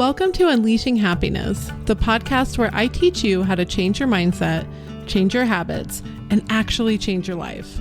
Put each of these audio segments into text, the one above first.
Welcome to Unleashing Happiness, the podcast where I teach you how to change your mindset, change your habits, and actually change your life.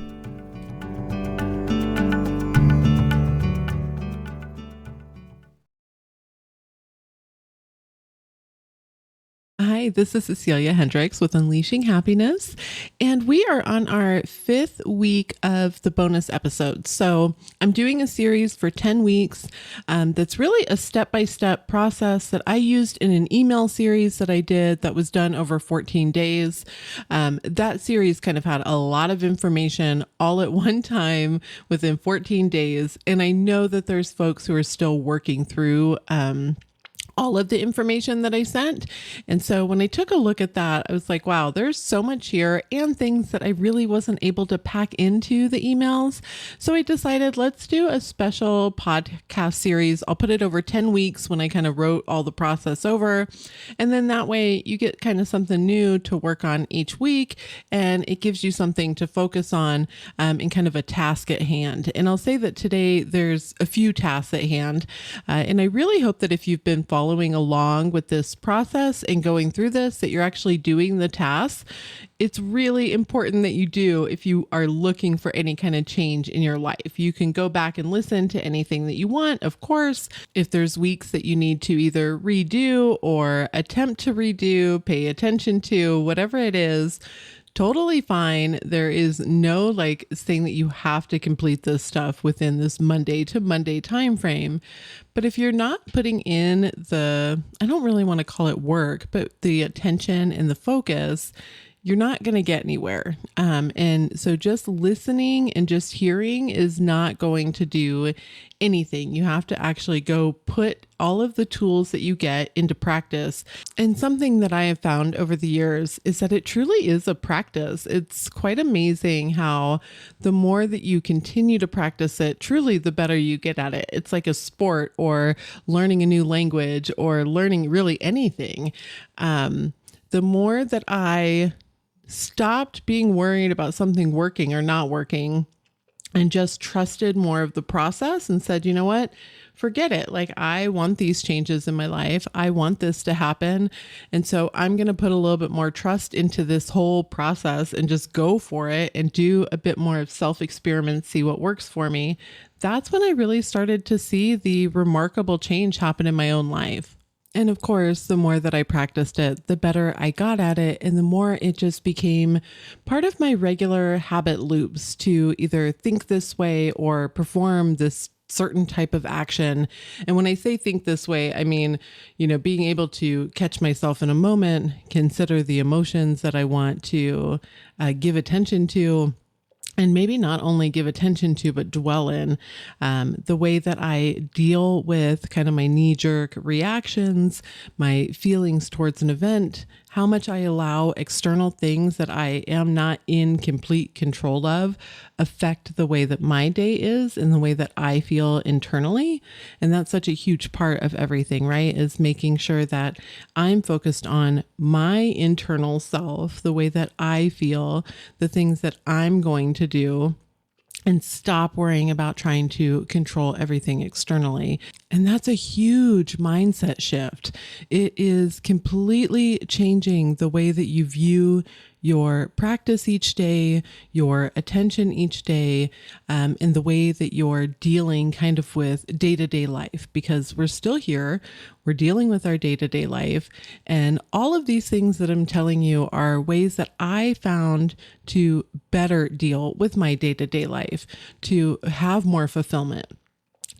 Hi, this is Cecilia Hendricks with Unleashing Happiness, and we are on our 5th week of the bonus episode. So I'm doing a series for 10 weeks that's really a step-by-step process that I used in an email series that I did that was done over 14 days. That series kind of had a lot of information all at one time within 14 days, and I know that there's folks who are still working through all of the information that I sent. And so when I took a look at that, I was like, wow, there's so much here and things that I really wasn't able to pack into the emails. So I decided let's do a special podcast series. I'll put it over 10 weeks when I kind of wrote all the process over. And then that way you get kind of something new to work on each week. And it gives you something to focus on and kind of a task at hand. And I'll say that today there's a few tasks at hand. And I really hope that if you've been following along with this process and going through this, that you're actually doing the tasks. It's really important that you do if you are looking for any kind of change in your life. You can go back and listen to anything that you want. Of course, if there's weeks that you need to either redo or attempt to redo, pay attention to, whatever it is, totally fine. There is no saying that you have to complete this stuff within this Monday to Monday time frame. But if you're not putting in I don't really want to call it work, but the attention and the focus, you're not going to get anywhere. And so just listening and just hearing is not going to do anything. You have to actually go put all of the tools that you get into practice. And something that I have found over the years is that it truly is a practice. It's quite amazing how the more that you continue to practice it, truly the better you get at it. It's like a sport or learning a new language or learning really anything. The more that I stopped being worried about something working or not working and just trusted more of the process and said, you know what, forget it. I want these changes in my life. I want this to happen. And so I'm going to put a little bit more trust into this whole process and just go for it and do a bit more of self-experiment, see what works for me. That's when I really started to see the remarkable change happen in my own life. And of course, the more that I practiced it, the better I got at it. And the more it just became part of my regular habit loops to either think this way or perform this certain type of action. And when I say think this way, I mean, being able to catch myself in a moment, consider the emotions that I want to give attention to. And maybe not only give attention to, but dwell in the way that I deal with kind of my knee-jerk reactions, my feelings towards an event, how much I allow external things that I am not in complete control of affect the way that my day is and the way that I feel internally. And that's such a huge part of everything, right? Is making sure that I'm focused on my internal self, the way that I feel, the things that I'm going to do, and stop worrying about trying to control everything externally. And that's a huge mindset shift. It is completely changing the way that you view your practice each day, your attention each day, and the way that you're dealing kind of with day-to-day life, because we're still here, we're dealing with our day-to-day life. And all of these things that I'm telling you are ways that I found to better deal with my day-to-day life, to have more fulfillment,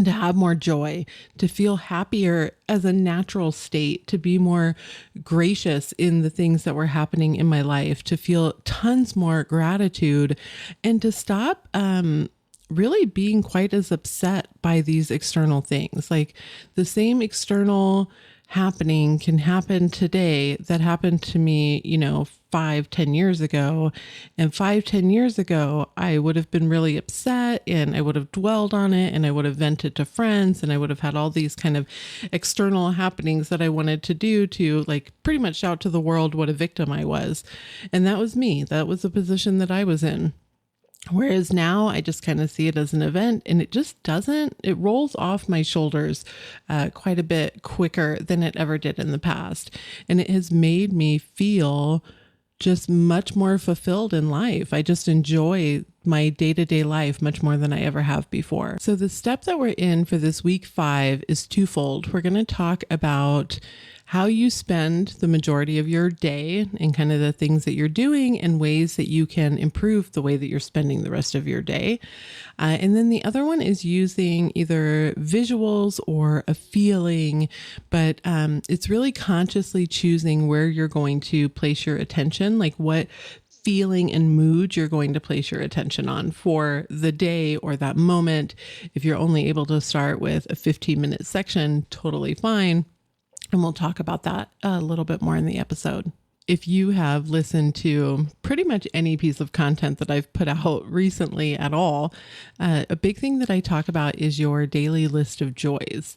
to have more joy, to feel happier as a natural state, to be more gracious in the things that were happening in my life, to feel tons more gratitude, and to stop really being quite as upset by these external things. Like the same external happening can happen today that happened to me, 5-10 years ago. And 5-10 years ago, I would have been really upset and I would have dwelled on it and I would have vented to friends and I would have had all these kind of external happenings that I wanted to do to pretty much shout to the world what a victim I was. And that was me. That was the position that I was in. Whereas now I just kind of see it as an event, and it rolls off my shoulders quite a bit quicker than it ever did in the past. And it has made me feel just much more fulfilled in life. I just enjoy my day-to-day life much more than I ever have before. So the step that we're in for this week 5 is twofold. We're going to talk about how you spend the majority of your day and kind of the things that you're doing and ways that you can improve the way that you're spending the rest of your day. And then the other one is using either visuals or a feeling, but it's really consciously choosing where you're going to place your attention, like what feeling and mood you're going to place your attention on for the day or that moment. If you're only able to start with a 15-minute section, totally fine. And we'll talk about that a little bit more in the episode. If you have listened to pretty much any piece of content that I've put out recently at all, a big thing that I talk about is your daily list of joys.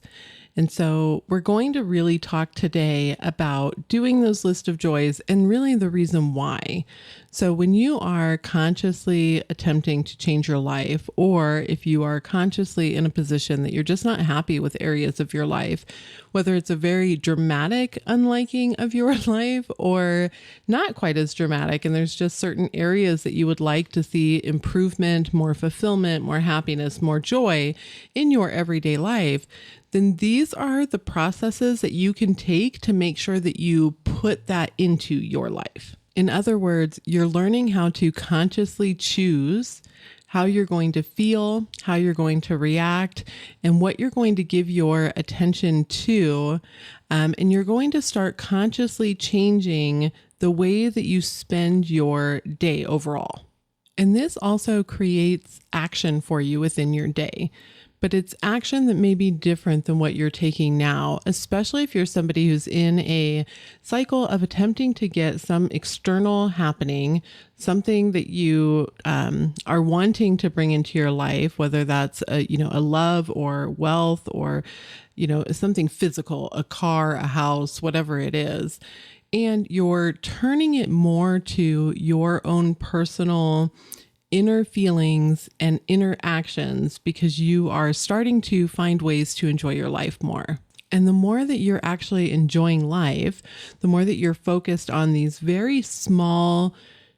And so we're going to really talk today about doing those list of joys and really the reason why. So when you are consciously attempting to change your life, or if you are consciously in a position that you're just not happy with areas of your life, whether it's a very dramatic unliking of your life or not quite as dramatic, and there's just certain areas that you would like to see improvement, more fulfillment, more happiness, more joy in your everyday life, then these are the processes that you can take to make sure that you put that into your life. In other words, you're learning how to consciously choose how you're going to feel, how you're going to react, and what you're going to give your attention to. And you're going to start consciously changing the way that you spend your day overall. And this also creates action for you within your day. But it's action that may be different than what you're taking now, especially if you're somebody who's in a cycle of attempting to get some external happening, something that you are wanting to bring into your life, whether that's a love or wealth or something physical, a car, a house, whatever it is. And you're turning it more to your own personal inner feelings and inner actions because you are starting to find ways to enjoy your life more. And the more that you're actually enjoying life, the more that you're focused on these very small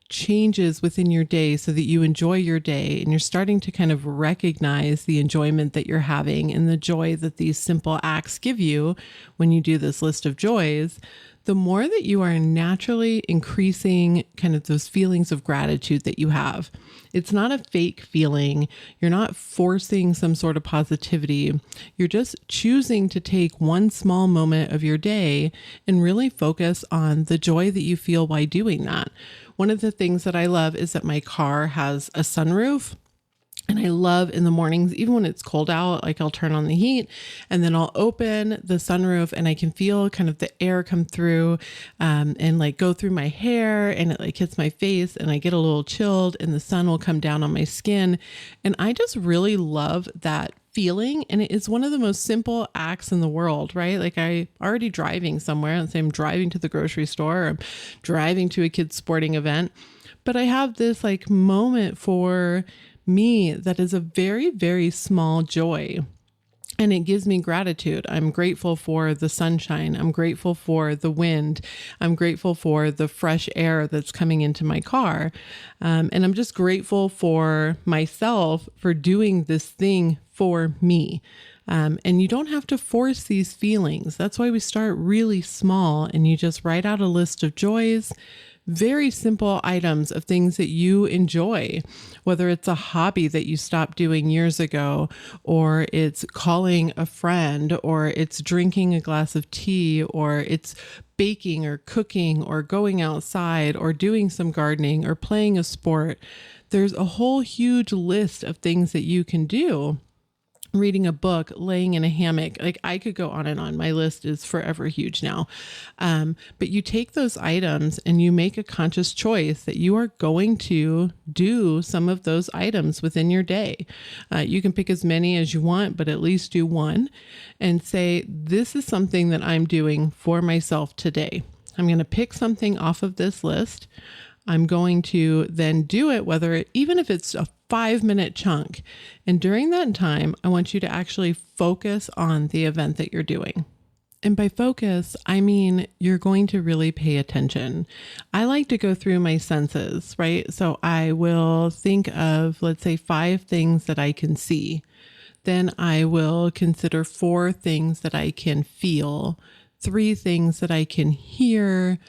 changes within your day so that you enjoy your day and you're starting to kind of recognize the enjoyment that you're having and the joy that these simple acts give you when you do this list of joys, the more that you are naturally increasing kind of those feelings of gratitude that you have. It's not a fake feeling. You're not forcing some sort of positivity. You're just choosing to take one small moment of your day and really focus on the joy that you feel while doing that. One of the things that I love is that my car has a sunroof. And I love in the mornings, even when it's cold out, like I'll turn on the heat and then I'll open the sunroof and I can feel kind of the air come through and like go through my hair and it like hits my face and I get a little chilled and the sun will come down on my skin. And I just really love that feeling. And it is one of the most simple acts in the world, right? Like I already driving somewhere, let's say I'm driving to the grocery store or I'm driving to a kid's sporting event, but I have this like moment for me that is a very, very small joy. And it gives me gratitude. I'm grateful for the sunshine. I'm grateful for the wind. I'm grateful for the fresh air that's coming into my car. And I'm just grateful for myself for doing this thing for me. And you don't have to force these feelings. That's why we start really small and you just write out a list of joys, very simple items of things that you enjoy, whether it's a hobby that you stopped doing years ago, or it's calling a friend, or it's drinking a glass of tea, or it's baking or cooking or going outside or doing some gardening or playing a sport. There's a whole huge list of things that you can do. Reading a book, laying in a hammock, like I could go on and on. My list is forever huge now. But you take those items and you make a conscious choice that you are going to do some of those items within your day. You can pick as many as you want, but at least do one and say, this is something that I'm doing for myself today. I'm going to pick something off of this list. I'm going to then do it, even if it's a 5-minute chunk. And during that time, I want you to actually focus on the event that you're doing. And by focus, I mean you're going to really pay attention. I like to go through my senses, right? So I will think of, let's say, 5 things that I can see. Then I will consider 4 things that I can feel, 3 things that I can hear,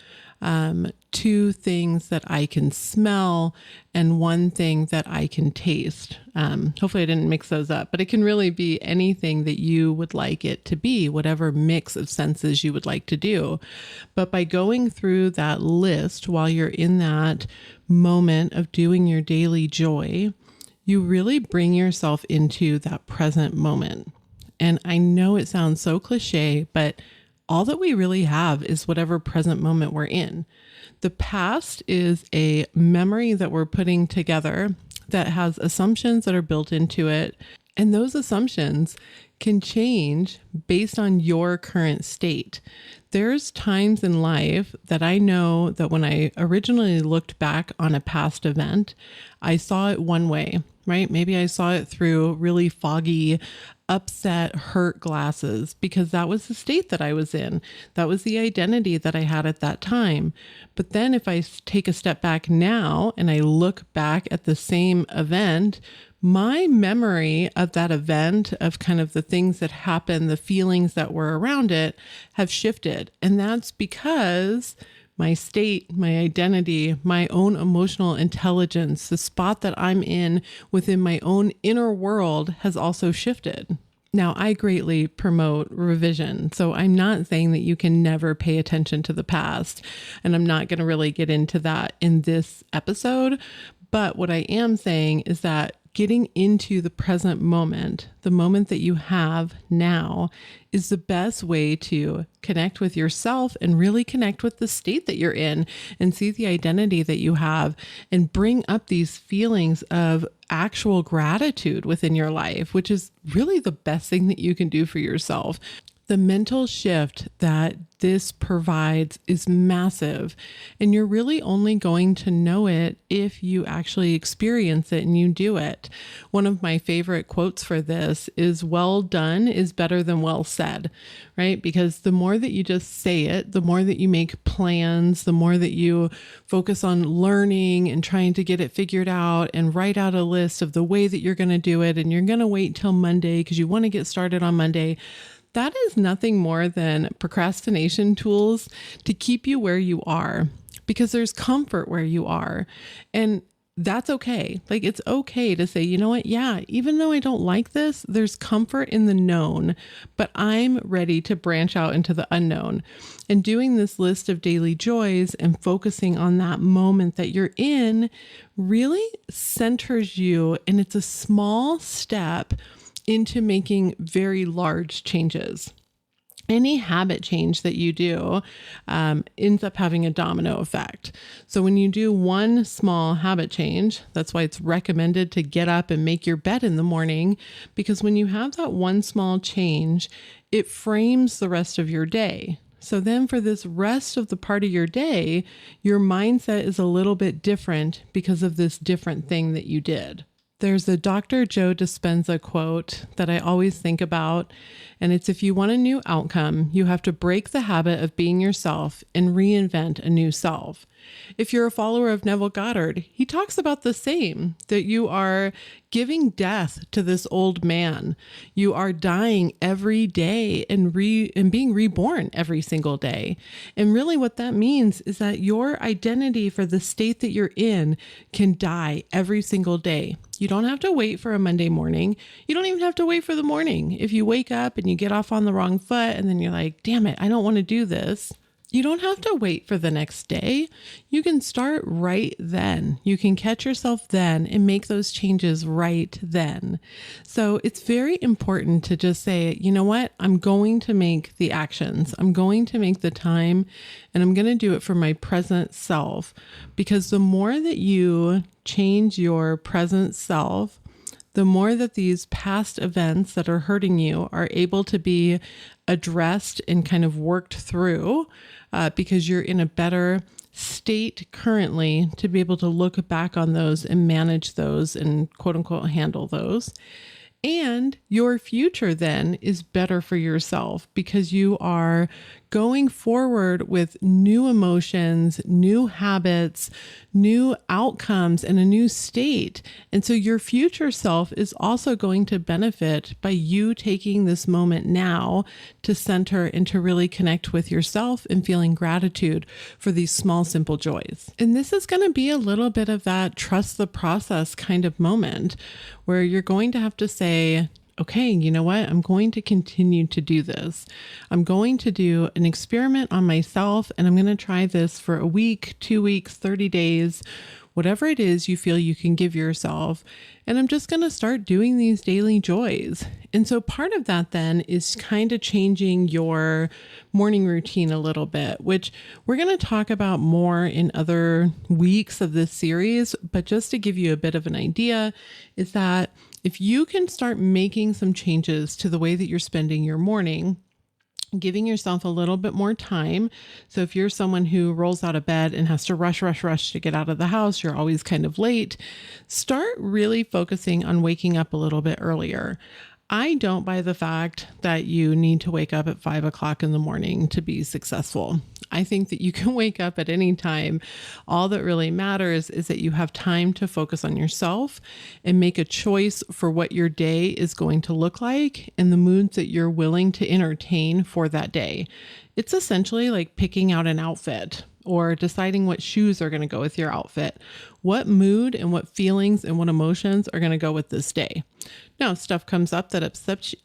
2 things that I can smell, and 1 thing that I can taste. Hopefully I didn't mix those up, but it can really be anything that you would like it to be, whatever mix of senses you would like to do. But by going through that list while you're in that moment of doing your daily joy, you really bring yourself into that present moment. And I know it sounds so cliche, but all that we really have is whatever present moment we're in. The past is a memory that we're putting together that has assumptions that are built into it. And those assumptions can change based on your current state. There's times in life that I know that when I originally looked back on a past event, I saw it one way, right? Maybe I saw it through really foggy, upset, hurt glasses because that was the state that I was in. That was the identity that I had at that time. But then if I take a step back now and I look back at the same event, my memory of that event, of kind of the things that happened, the feelings that were around it, have shifted. And that's because my state, my identity, my own emotional intelligence, the spot that I'm in within my own inner world has also shifted. Now, I greatly promote revision. So I'm not saying that you can never pay attention to the past. And I'm not going to really get into that in this episode. But what I am saying is that getting into the present moment, the moment that you have now, is the best way to connect with yourself and really connect with the state that you're in and see the identity that you have and bring up these feelings of actual gratitude within your life, which is really the best thing that you can do for yourself. The mental shift that this provides is massive, and you're really only going to know it if you actually experience it and you do it. One of my favorite quotes for this is, "Well done is better than well said," right? Because the more that you just say it, the more that you make plans, the more that you focus on learning and trying to get it figured out and write out a list of the way that you're going to do it, and you're going to wait till Monday because you want to get started on Monday. That is nothing more than procrastination tools to keep you where you are, because there's comfort where you are. And that's okay. Like, it's okay to say, you know what? Yeah, even though I don't like this, there's comfort in the known, but I'm ready to branch out into the unknown. And doing this list of daily joys and focusing on that moment that you're in really centers you. And it's a small step into making very large changes. Any habit change that you do ends up having a domino effect. So when you do one small habit change, that's why it's recommended to get up and make your bed in the morning, because when you have that one small change, it frames the rest of your day. So then for this rest of the part of your day, your mindset is a little bit different because of this different thing that you did. There's a Dr. Joe Dispenza quote that I always think about, and it's, "If you want a new outcome, you have to break the habit of being yourself and reinvent a new self." If you're a follower of Neville Goddard, he talks about the same, that you are giving death to this old man. You are dying every day and being reborn every single day. And really what that means is that your identity for the state that you're in can die every single day. You don't have to wait for a Monday morning. You don't even have to wait for the morning. If you wake up and you get off on the wrong foot and then you're like, damn it, I don't want to do this. You don't have to wait for the next day. You can start right then. You can catch yourself then and make those changes right then. So it's very important to just say, you know what? I'm going to make the actions. I'm going to make the time, and I'm going to do it for my present self. Because the more that you change your present self, the more that these past events that are hurting you are able to be addressed and kind of worked through, because you're in a better state currently to be able to look back on those and manage those and quote unquote handle those. And your future then is better for yourself because you are going forward with new emotions, new habits, new outcomes, and a new state. And so your future self is also going to benefit by you taking this moment now to center and to really connect with yourself and feeling gratitude for these small, simple joys. And this is going to be a little bit of that trust the process kind of moment where you're going to have to say, okay, you know what? I'm going to continue to do this. I'm going to do an experiment on myself, and I'm going to try this for a week, 2 weeks, 30 days, whatever it is you feel you can give yourself. And I'm just going to start doing these daily joys. And so part of that then is kind of changing your morning routine a little bit, which we're going to talk about more in other weeks of this series. But just to give you a bit of an idea is that if you can start making some changes to the way that you're spending your morning, giving yourself a little bit more time. So if you're someone who rolls out of bed and has to rush to get out of the house, you're always kind of late, start really focusing on waking up a little bit earlier. I don't buy the fact that you need to wake up at 5 o'clock in the morning to be successful. I think that you can wake up at any time. All that really matters is that you have time to focus on yourself and make a choice for what your day is going to look like and the moods that you're willing to entertain for that day. It's essentially like picking out an outfit or deciding what shoes are going to go with your outfit. What mood and what feelings and what emotions are going to go with this day. Now, if stuff comes up that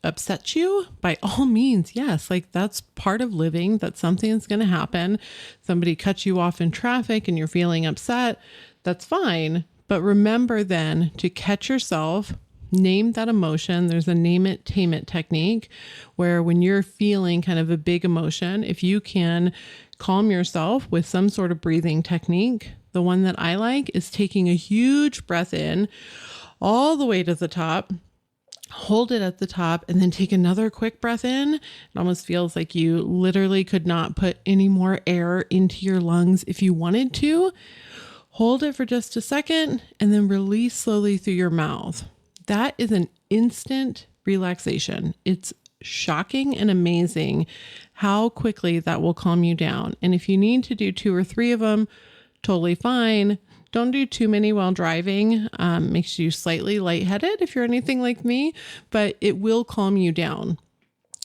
upsets you, by all means, yes, like that's part of living. That's something that's going to happen. Somebody cuts you off in traffic and you're feeling upset. That's fine. But remember then to catch yourself, name that emotion. There's a name it, tame it technique where when you're feeling kind of a big emotion, if you can calm yourself with some sort of breathing technique, the one that I like is taking a huge breath in all the way to the top, hold it at the top, and then take another quick breath in. It almost feels like you literally could not put any more air into your lungs if you wanted to. Hold it for just a second and then release slowly through your mouth. That is an instant relaxation. It's shocking and amazing how quickly that will calm you down. And if you need to do 2 or 3 of them, totally fine. Don't do too many while driving. Makes you slightly lightheaded if you're anything like me, but it will calm you down.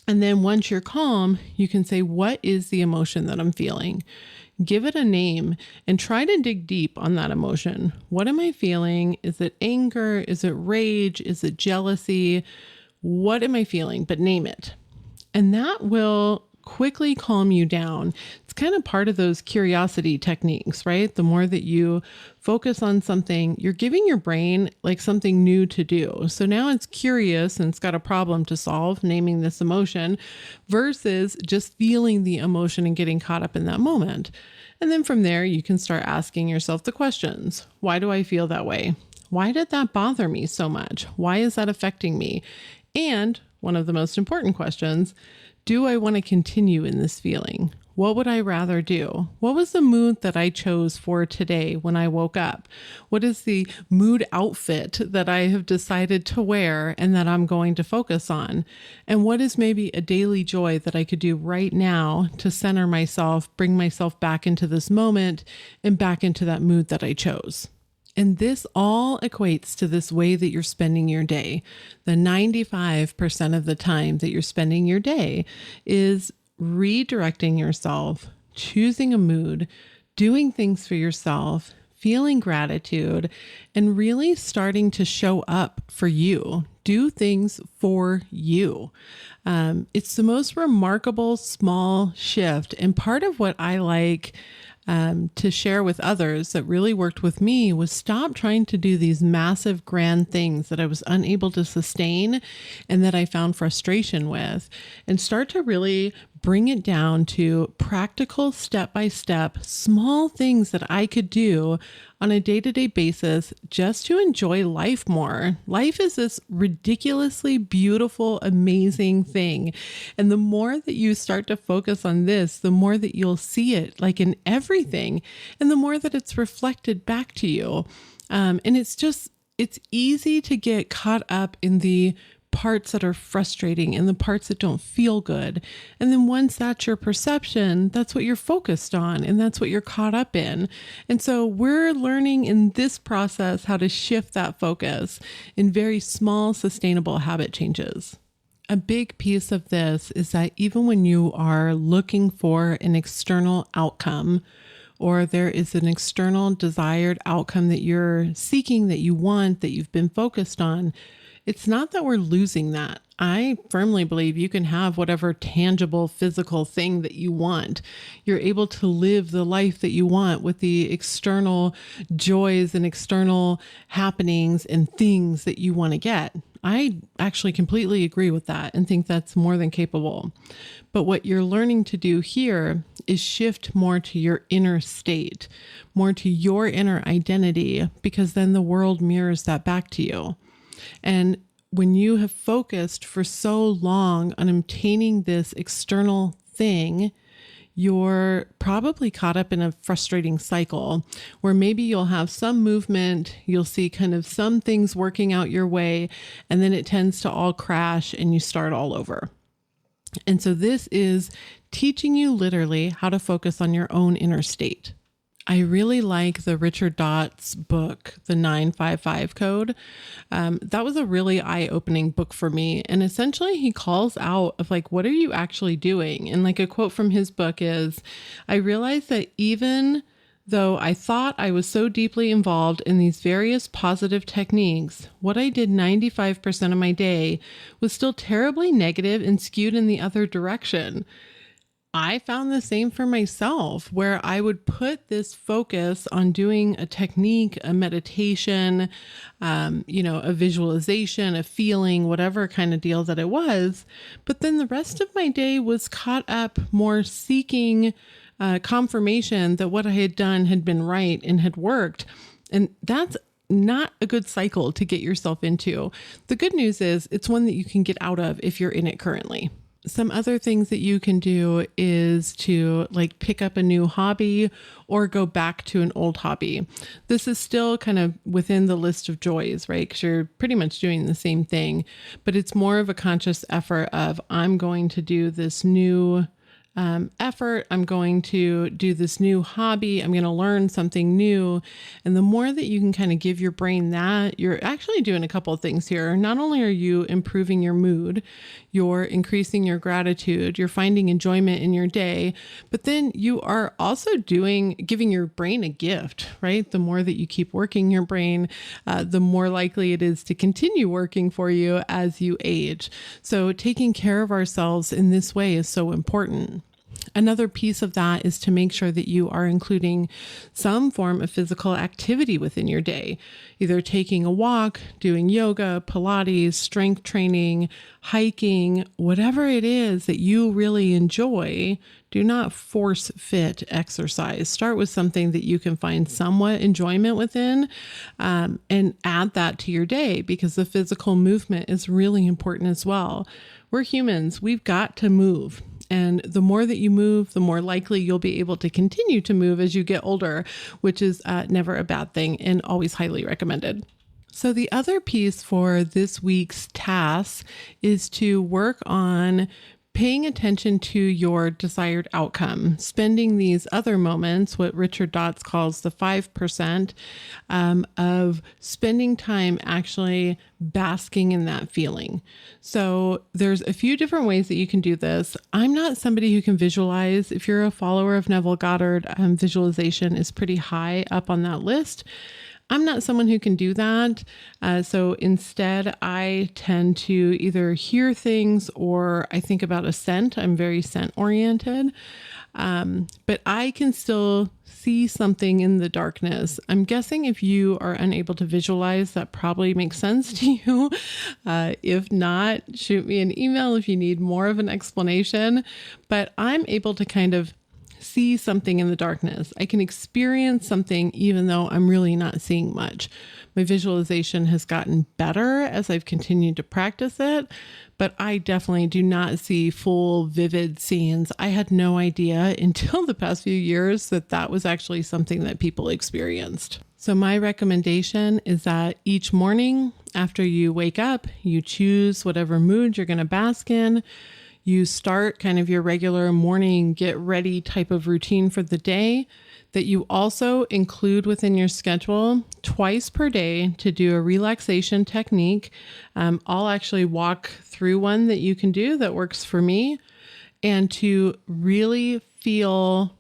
And then once you're calm, you can say, what is the emotion that I'm feeling? Give it a name and try to dig deep on that emotion. What am I feeling? Is it anger? Is it rage? Is it jealousy? What am I feeling? But name it. And that will quickly calm you down. It's kind of part of those curiosity techniques, right? The more that you focus on something, you're giving your brain like something new to do. So now it's curious and it's got a problem to solve, naming this emotion, versus just feeling the emotion and getting caught up in that moment. And then from there, you can start asking yourself the questions. Why do I feel that way? Why did that bother me so much? Why is that affecting me? And one of the most important questions, do I want to continue in this feeling? What would I rather do? What was the mood that I chose for today when I woke up? What is the mood outfit that I have decided to wear and that I'm going to focus on? And what is maybe a daily joy that I could do right now to center myself, bring myself back into this moment and back into that mood that I chose? And this all equates to this way that you're spending your day. The 95% of the time that you're spending your day is redirecting yourself, choosing a mood, doing things for yourself, feeling gratitude, and really starting to show up for you. Do things for you. It's the most remarkable small shift. And part of what I like to share with others that really worked with me was stop trying to do these massive grand things that I was unable to sustain and that I found frustration with, and start to really bring it down to practical, step-by-step, small things that I could do on a day-to-day basis just to enjoy life more. Life is this ridiculously beautiful, amazing thing. And the more that you start to focus on this, the more that you'll see it like in everything, and the more that it's reflected back to you. And it's easy to get caught up in the parts that are frustrating and the parts that don't feel good. And then once that's your perception, that's what you're focused on and that's what you're caught up in. And so we're learning in this process how to shift that focus in very small, sustainable habit changes. A big piece of this is that even when you are looking for an external outcome, or there is an external desired outcome that you're seeking, that you want, that you've been focused on, it's not that we're losing that. I firmly believe you can have whatever tangible physical thing that you want. You're able to live the life that you want with the external joys and external happenings and things that you want to get. I actually completely agree with that and think that's more than capable. But what you're learning to do here is shift more to your inner state, more to your inner identity, because then the world mirrors that back to you. And when you have focused for so long on obtaining this external thing, you're probably caught up in a frustrating cycle where maybe you'll have some movement, you'll see kind of some things working out your way, and then it tends to all crash and you start all over. And so this is teaching you literally how to focus on your own inner state. I really like the Richard Dott's book, The 955 Code. That was a really eye-opening book for me. And essentially he calls out of like, what are you actually doing? And like a quote from his book is, I realized that even though I thought I was so deeply involved in these various positive techniques, what I did 95% of my day was still terribly negative and skewed in the other direction. I found the same for myself, where I would put this focus on doing a technique, a meditation, a visualization, a feeling, whatever kind of deal that it was. But then the rest of my day was caught up more seeking confirmation that what I had done had been right and had worked. And that's not a good cycle to get yourself into. The good news is it's one that you can get out of if you're in it currently. Some other things that you can do is to like pick up a new hobby or go back to an old hobby. This is still kind of within the list of joys, right? Because you're pretty much doing the same thing, but it's more of a conscious effort of I'm going to do this new effort. I'm going to do this new hobby. I'm going to learn something new. And the more that you can kind of give your brain that, you're actually doing a couple of things here. Not only are you improving your mood, you're increasing your gratitude, you're finding enjoyment in your day, but then you are also giving your brain a gift, right? The more that you keep working your brain, the more likely it is to continue working for you as you age. So taking care of ourselves in this way is so important. Another piece of that is to make sure that you are including some form of physical activity within your day, either taking a walk, doing yoga, Pilates, strength training, hiking, whatever it is that you really enjoy. Do not force fit exercise. Start with something that you can find somewhat enjoyment within, and add that to your day, because the physical movement is really important as well. We're humans. We've got to move. And the more that you move, the more likely you'll be able to continue to move as you get older, which is never a bad thing and always highly recommended. So the other piece for this week's task is to work on paying attention to your desired outcome, spending these other moments, what Richard Dotts calls the 5%, of spending time actually basking in that feeling. So there's a few different ways that you can do this. I'm not somebody who can visualize. If you're a follower of Neville Goddard, visualization is pretty high up on that list. I'm not someone who can do that. So instead, I tend to either hear things or I think about a scent. I'm very scent oriented. But I can still see something in the darkness. I'm guessing if you are unable to visualize, that probably makes sense to you. If not, shoot me an email if you need more of an explanation. But I'm able to kind of see something in the darkness. I can experience something even though I'm really not seeing much. My visualization has gotten better as I've continued to practice it, but I definitely do not see full vivid scenes. I had no idea until the past few years that that was actually something that people experienced. So my recommendation is that each morning after you wake up, you choose whatever mood you're going to bask in. You start kind of your regular morning get ready type of routine for the day, that you also include within your schedule twice per day to do a relaxation technique. I'll actually walk through one that you can do that works for me, and to really feel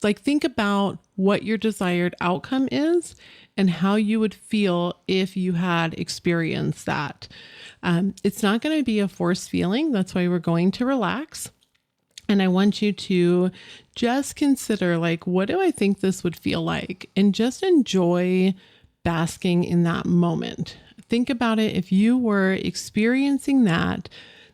like, think about what your desired outcome is and how you would feel if you had experienced that. It's not going to be a forced feeling. That's why we're going to relax. And I want you to just consider, like, what do I think this would feel like? And just enjoy basking in that moment. Think about it. If you were experiencing that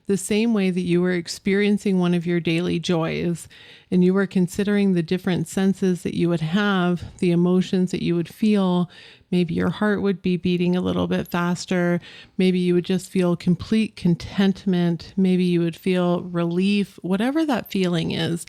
the same way that you were experiencing one of your daily joys, and you were considering the different senses that you would have, the emotions that you would feel, maybe your heart would be beating a little bit faster. Maybe you would just feel complete contentment. Maybe you would feel relief, whatever that feeling is.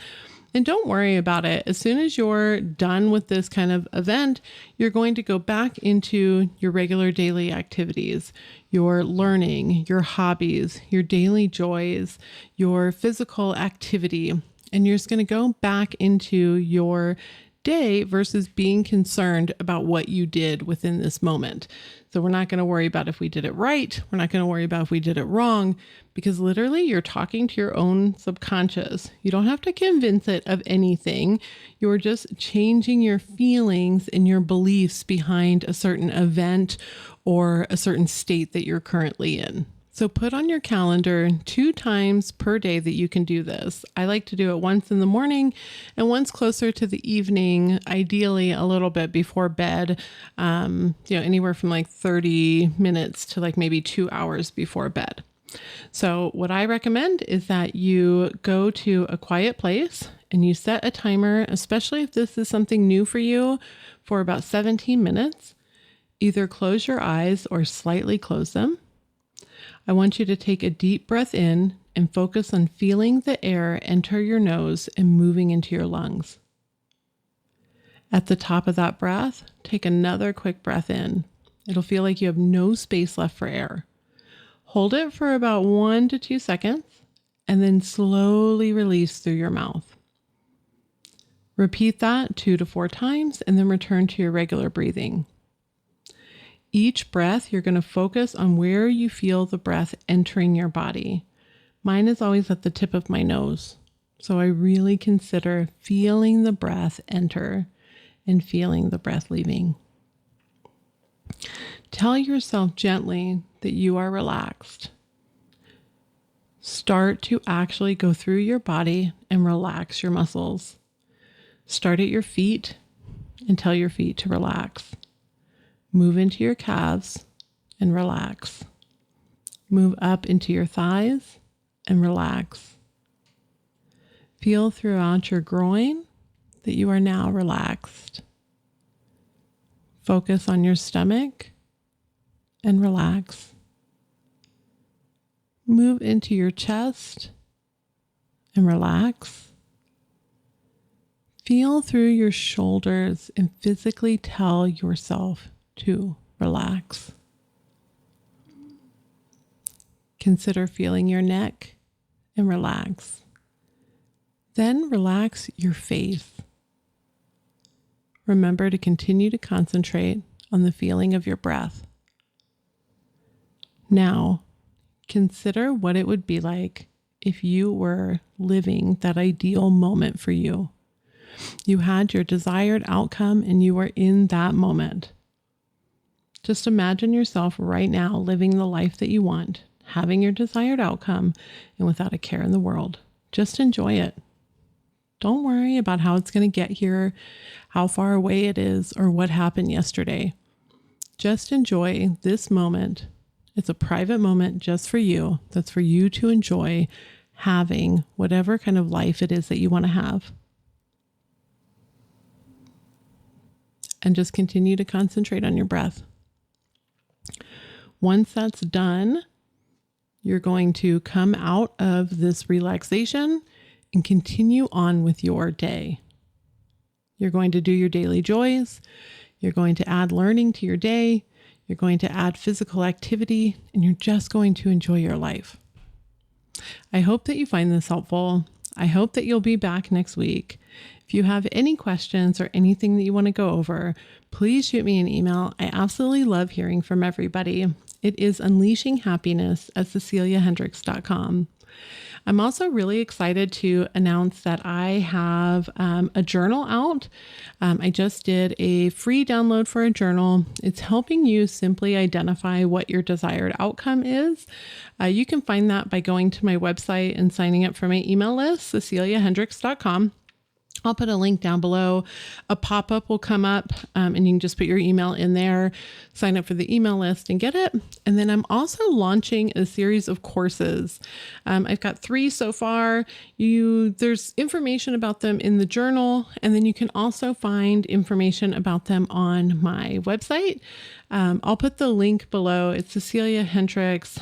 And don't worry about it. As soon as you're done with this kind of event, you're going to go back into your regular daily activities, your learning, your hobbies, your daily joys, your physical activity. And you're just going to go back into your day versus being concerned about what you did within this moment. So we're not going to worry about if we did it right. We're not going to worry about if we did it wrong, because literally you're talking to your own subconscious. You don't have to convince it of anything. You're just changing your feelings and your beliefs behind a certain event or a certain state that you're currently in. So put on your calendar 2 times per day that you can do this. I like to do it once in the morning and once closer to the evening, ideally a little bit before bed, anywhere from like 30 minutes to like maybe 2 hours before bed. So what I recommend is that you go to a quiet place and you set a timer, especially if this is something new for you, for about 17 minutes. Either close your eyes or slightly close them. I want you to take a deep breath in and focus on feeling the air enter your nose and moving into your lungs. At the top of that breath, take another quick breath in. It'll feel like you have no space left for air. Hold it for about 1 to 2 seconds and then slowly release through your mouth. Repeat that 2 to 4 times and then return to your regular breathing. Each breath, you're going to focus on where you feel the breath entering your body. Mine is always at the tip of my nose. So I really consider feeling the breath enter and feeling the breath leaving. Tell yourself gently that you are relaxed. Start to actually go through your body and relax your muscles. Start at your feet and tell your feet to relax. Move into your calves and relax. Move up into your thighs and relax. Feel throughout your groin that you are now relaxed. Focus on your stomach and relax. Move into your chest and relax. Feel through your shoulders and physically tell yourself to relax. Consider feeling your neck and relax. Then relax your face. Remember to continue to concentrate on the feeling of your breath. Now, consider what it would be like if you were living that ideal moment for you. You had your desired outcome and you were in that moment. Just imagine yourself right now living the life that you want, having your desired outcome, and without a care in the world. Just enjoy it. Don't worry about how it's going to get here, how far away it is, or what happened yesterday. Just enjoy this moment. It's a private moment just for you. That's for you to enjoy having whatever kind of life it is that you want to have. And just continue to concentrate on your breath. Once that's done, you're going to come out of this relaxation and continue on with your day. You're going to do your daily joys. You're going to add learning to your day. You're going to add physical activity, and you're just going to enjoy your life. I hope that you find this helpful. I hope that you'll be back next week. If you have any questions or anything that you want to go over, please shoot me an email. I absolutely love hearing from everybody. It is unleashinghappiness@ceciliahendricks.com. I'm also really excited to announce that I have a journal out. I just did a free download for a journal. It's helping you simply identify what your desired outcome is. You can find that by going to my website and signing up for my email list, ceciliahendricks.com. I'll put a link down below. A pop-up will come up and you can just put your email in there, sign up for the email list and get it. And then I'm also launching a series of courses. I've got 3 so far. There's information about them in the journal, and then you can also find information about them on my website. I'll put the link below. It's Cecilia Hendricks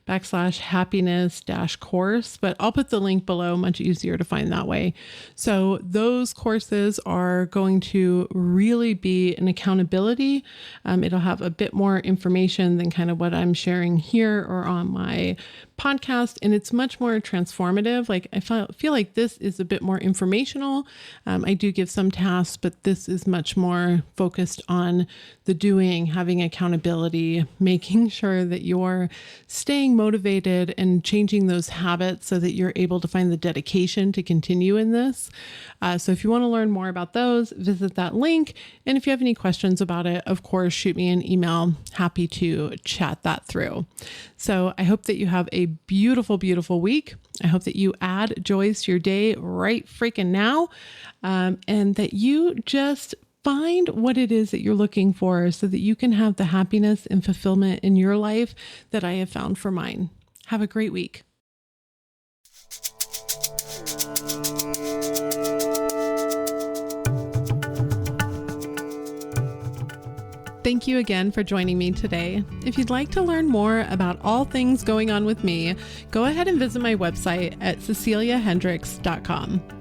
/happiness-course, but I'll put the link below, much easier to find that way. So those courses are going to really be an accountability. It'll have a bit more information than kind of what I'm sharing here or on my podcast, and it's much more transformative. Like I feel like this is a bit more informational. I do give some tasks, but this is much more focused on the doing, having accountability, making sure that you're staying motivated and changing those habits so that you're able to find the dedication to continue in this. So if you want to learn more about those, visit that link. And if you have any questions about it, of course, shoot me an email. Happy to chat that through. So I hope that you have a beautiful, beautiful week. I hope that you add joys to your day right freaking now, and that you just find what it is that you're looking for so that you can have the happiness and fulfillment in your life that I have found for mine. Have a great week. Thank you again for joining me today. If you'd like to learn more about all things going on with me, go ahead and visit my website at ceciliahendricks.com.